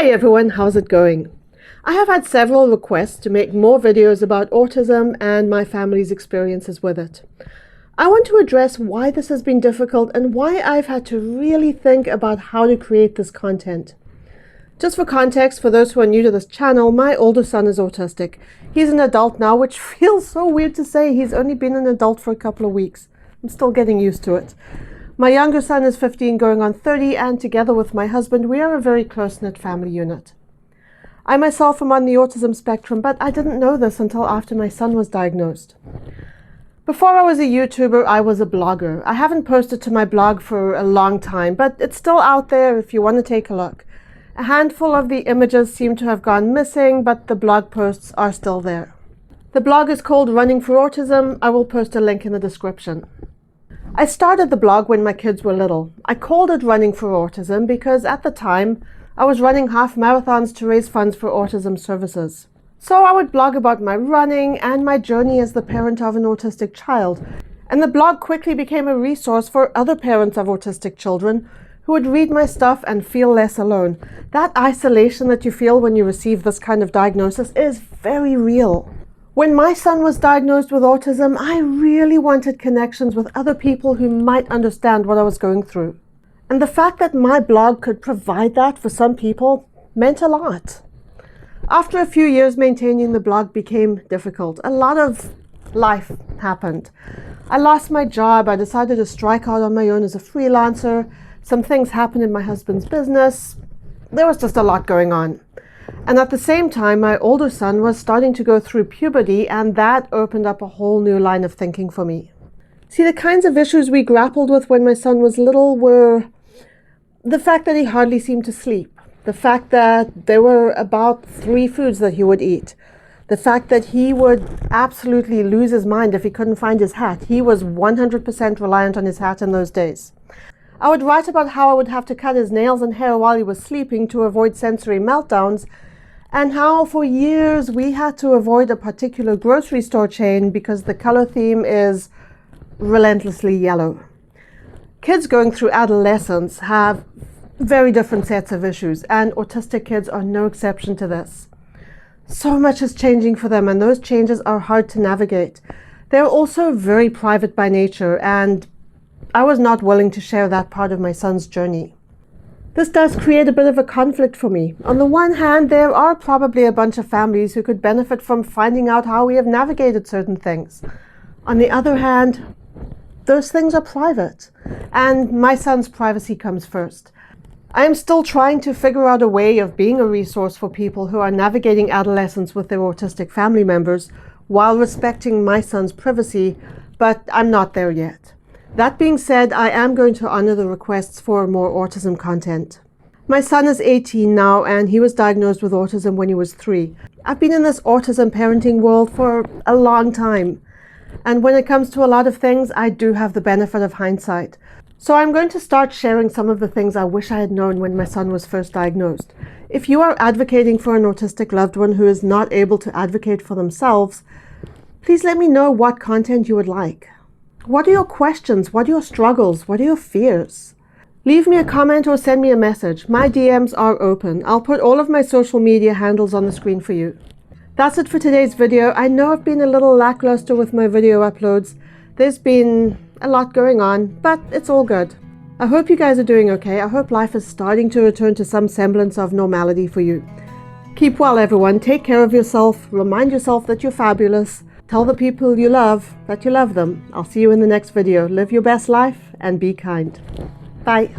Hi everyone, how's it going? I have had several requests to make more videos about autism and my family's experiences with it. I want to address why this has been difficult and why I've had to really think about how to create this content. Just for context, for those who are new to this channel, my older son is autistic. He's an adult now, which feels so weird to say. He's only been an adult for a couple of weeks. I'm still getting used to it. My younger son is 15 going on 30, and together with my husband, we are a very close-knit family unit. I myself am on the autism spectrum, but I didn't know this until after my son was diagnosed. Before I was a YouTuber, I was a blogger. I haven't posted to my blog for a long time, but it's still out there if you want to take a look. A handful of the images seem to have gone missing, but the blog posts are still there. The blog is called Running for Autism. I will post a link in the description. I started the blog when my kids were little. I called it Running for Autism because at the time, I was running half marathons to raise funds for autism services. So I would blog about my running and my journey as the parent of an autistic child. And the blog quickly became a resource for other parents of autistic children who would read my stuff and feel less alone. That isolation that you feel when you receive this kind of diagnosis is very real. When my son was diagnosed with autism, I really wanted connections with other people who might understand what I was going through. And the fact that my blog could provide that for some people meant a lot. After a few years, maintaining the blog became difficult. A lot of life happened. I lost my job. I decided to strike out on my own as a freelancer. Some things happened in my husband's business. There was just a lot going on. And at the same time, my older son was starting to go through puberty, and that opened up a whole new line of thinking for me. See, the kinds of issues we grappled with when my son was little were the fact that he hardly seemed to sleep, the fact that there were about 3 foods that he would eat, the fact that he would absolutely lose his mind if he couldn't find his hat. He was 100% reliant on his hat in those days. I would write about how I would have to cut his nails and hair while he was sleeping to avoid sensory meltdowns, and how for years we had to avoid a particular grocery store chain because the color theme is relentlessly yellow. Kids going through adolescence have very different sets of issues, and autistic kids are no exception to this. So much is changing for them, and those changes are hard to navigate. They're also very private by nature, and I was not willing to share that part of my son's journey. This does create a bit of a conflict for me. On the one hand, there are probably a bunch of families who could benefit from finding out how we have navigated certain things. On the other hand, those things are private, and my son's privacy comes first. I am still trying to figure out a way of being a resource for people who are navigating adolescence with their autistic family members while respecting my son's privacy, but I'm not there yet. That being said, I am going to honor the requests for more autism content. My son is 18 now, and he was diagnosed with autism when he was 3. I've been in this autism parenting world for a long time, and when it comes to a lot of things, I do have the benefit of hindsight. So I'm going to start sharing some of the things I wish I had known when my son was first diagnosed. If you are advocating for an autistic loved one who is not able to advocate for themselves, please let me know what content you would like. What are your questions? What are your struggles? What are your fears? Leave me a comment or send me a message. My DMs are open. I'll put all of my social media handles on the screen for you. That's it for today's video. I know I've been a little lackluster with my video uploads. There's been a lot going on, but it's all good. I hope you guys are doing okay. I hope life is starting to return to some semblance of normality for you. Keep well, everyone. Take care of yourself. Remind yourself that you're fabulous. Tell the people you love that you love them. I'll see you in the next video. Live your best life and be kind. Bye.